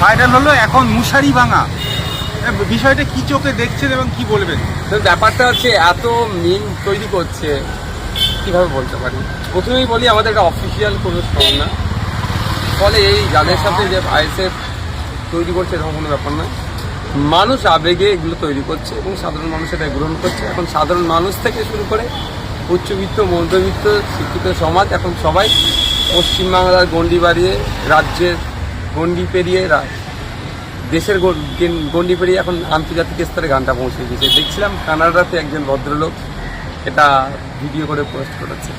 Viral হলো এখন মুশারি ভাঙা, বিষয়টা কি চোখে দেখছেন এবং কি বলবেন? ব্যাপারটা হচ্ছে এত মিম তৈরি করছে, কিভাবে বলতে পারি। প্রথমেই বলি আমাদের এটা অফিসিয়াল কোনো স্ট্রং না, ফলে এই যাদের সাথে যে আইএসএফ তৈরি করছে এরকম কোনো ব্যাপার নয়। মানুষ আবেগে এগুলো তৈরি করছে এবং সাধারণ মানুষ এটা গ্রহণ করছে। এখন সাধারণ মানুষ থেকে শুরু করে উচ্চবিত্ত, মধ্যবিত্ত, শিক্ষিত সমাজ এখন সবাই পশ্চিমবাংলার গণ্ডি বাড়িয়ে, রাজ্যের গণ্ডি পেরিয়ে, দেশের গণ্ডি পেরিয়ে এখন আন্তর্জাতিক স্তরে গানটা পৌঁছে গেছে। দেখছিলাম কানাডাতে একজন ভদ্রলোক এটা ভিডিও করে পোস্ট করেছে।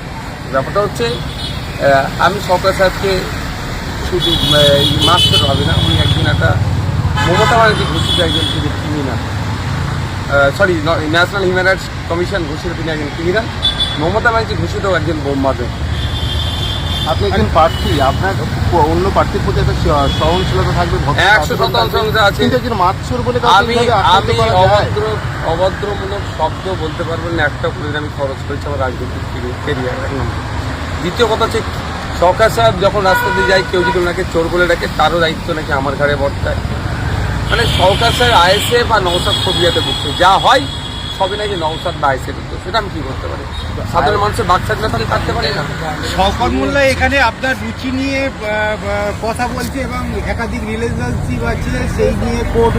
ব্যাপারটা হচ্ছে আমি সরকার সাহেবকে শুধু মাস্টার হবে না, উনি একজন একটা মমতা ব্যানার্জি ঘোষিত একজন criminal, sorry national human rights commission ঘোষিত তিনি একজন ক্রিমিনাল, মমতা ব্যানার্জি ঘোষিত একজন বোমবাদক। আপনি একজন প্রার্থী, আপনার অন্য প্রার্থীর প্রতি একটা সহনশীলতা থাকবে, 100% আছে। কিন্তু একজন মাতসুর বলে আমি অভদ্রমূলক শব্দ বলতে পারবেন না একটা করে আমি খরচ করেছি আমার রাজনৈতিক কেরিয়ার। দ্বিতীয় কথা হচ্ছে সরকার সাহেব যখন রাস্তা দিয়ে যায়, কেউ যদি ওনাকে চোর বলে ডাকে তারও দায়িত্ব নাকি আমার ঘাড়ে বর্তায়। মানে সরকার সাহেব আইএসএফ বা নওশাদ ফোবিয়াতে ভুগছে, যা হয় সবই নাকি নওশাদ বা আইএসএফ, সেটা আমি কি করতে পারি? সাধারণ মানুষের বাক স্বাধীনতা থাকতে পারি না। শওকত মোল্লা এখানে আপনার রুচি নিয়ে কথা বলছে এবং একাধিক রিলেশনশিপ আছে, সেই নিয়ে কোর্ট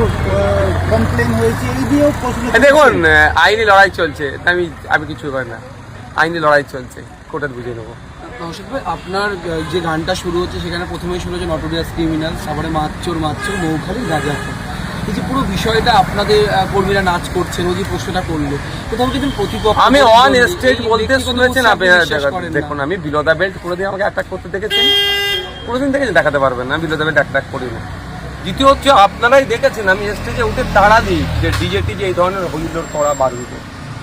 কমপ্লেন হয়েছে, এই নিয়েও প্রশ্ন। দেখুন, আইনি লড়াই চলছে, আমি কিছু পারি না। আইনি লড়াই চলছে, কোর্টের বুঝে নেবো। নওশাদ ভাই, আপনার যে গানটা শুরু হচ্ছে সেখানে প্রথমেই শুরু হচ্ছে নটোরিয়াস ক্রিমিনাল, তারপরে মাতচোর মৌখালি গাঁজাখোর। এই যে পুরো বিষয়টা আপনাদের কর্মীরা নাচ করছেন, ওই যে প্রশ্নটা করলো, কোথাও কিন্তু প্রতিপক্ষ আমি অন স্টেজ বলতে শুনেছেন দেখুন, আমি বিলোদা বেল্ট কোনোদিন আমাকে অ্যাটাক করতে দেখেছেন? কোনোদিন দেখেছেন? দেখাতে পারবেন না, বিলোদা বেল্ট অ্যাটাক করি না। দ্বিতীয় হচ্ছে আপনারাই দেখেছেন আমি স্টেজে উঠে তাড়া দিই যে ডিজেটি যে এই ধরনের হইলোর করা বারুদে,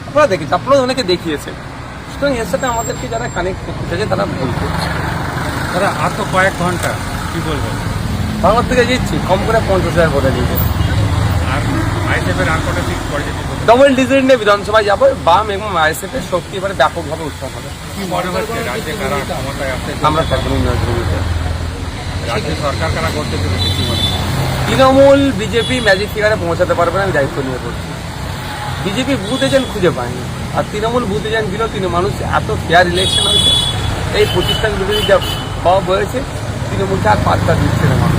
আপনারা দেখেছেন, আপনারা অনেকে দেখিয়েছেন। সুতরাং এর সাথে আমাদেরকে যারা কানেক্ট করতে চাইছে তারা ভুল করছে। তারা আর তো কয়েক ঘন্টা কি বলবেন? বাংলার থেকে দিচ্ছি কম করে 50,000 ভোটে দিয়েছে। আর আইএসএফের আর কটা সিট পজিটিভ ডবল ডিজিট নিয়ে বিধানসভায় যাবো, বাম এবং আইএসএফের শক্তি এবারে ব্যাপকভাবে উৎসাহ হবে। কি মনে হচ্ছে রাজ্যে কারা ক্ষমতায় আছে? আমরা থাকবো জমিতে। রাজ্য সরকার কারা করতে চলেছে কি মনে হয়? তৃণমূল বিজেপি ম্যাজিক ফিগারে পৌঁছাতে পারবে না, আমি দায়িত্ব নিয়ে করছি। বিজেপি বুথ এজেন্ট খুঁজে পায়নি, আর তৃণমূল বুথ এজেন্ট দিল। মানুষ এত ফেয়ার ইলেকশন হয়েছে, এই প্রতিষ্ঠান বিরোধী যা ভাব হয়েছে, তৃণমূলকে আর পাত্তা দিচ্ছে না মানুষ।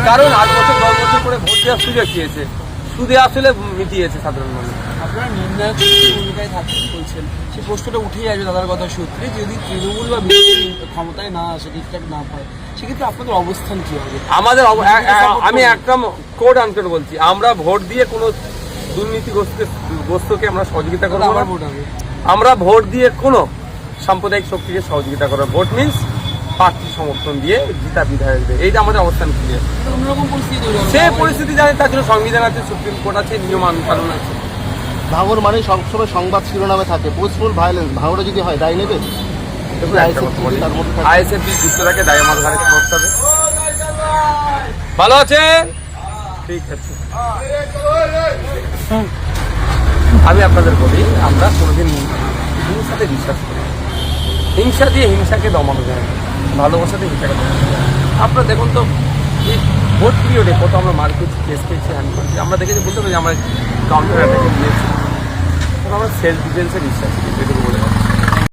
কারণ 8 বছর 10 বছর করে ভোট দেওয়ার সুযোগ পেয়েছে, সুদে আসলে মিটিয়েছে সাধারণ মানুষ। আপনারা নির্ণায়ক ভূমিকায় থাকতে বলছেন, সেই প্রশ্নটা উঠেই আসবে দাদার কথা সূত্রে, যদি তৃণমূল বা বিজেপি ক্ষমতায় না আসে, ঠিকঠাক না পায়, সেক্ষেত্রে আপনাদের অবস্থান কী হবে? আমাদের আমি একদম কোড আনকোড বলছি, আমরা ভোট দিয়ে কোনো দুর্নীতিগ্রস্তকে আমরা সহযোগিতা করবো না। আমরা ভোট দিয়ে কোনো সাম্প্রদায়িক শক্তিকে সহযোগিতা করবো। ভোট মিনস প্রার্থী সমর্থন দিয়ে জিতা বিধায়কদের, এইটা আমাদের অবস্থান ক্লিয়ার। অন্যরকম পরিস্থিতি, সে পরিস্থিতি জানে, তার জন্য সংবিধান আছে, সুপ্রিম কোর্ট আছে, নিয়ম কানুন আছে। ভাঙড় মানে সবসময় সংবাদ শিরোনামে থাকে পোস্টফুল ভায়োলেন্স, ভাঙড়ে যদি হয় দায় নেবে? আইএসএফ যুক্তরাকে দায় আমার ঘাড়ে করতে হবে। ভালো আছেন? ঠিক আছে। আমি আপনাদের বলি, আমরা কোনোদিন হিংসাতে বিশ্বাস করি। হিংসা দিয়ে হিংসাকে দমানো যায় না, ভালোবাসাতে হিংসাকে দমানো যায় না। আপনারা দেখুন তো, এই ভোট পিরিয়ডে কত আমরা মারপিট কেস খেয়েছি, আমরা দেখেছি, বলতে পারি আমরা কাউন্টার অ্যাটাকে দিয়েছি। আমরা সেলফ ডিফেন্সে বিশ্বাস করি, এটুকু বলে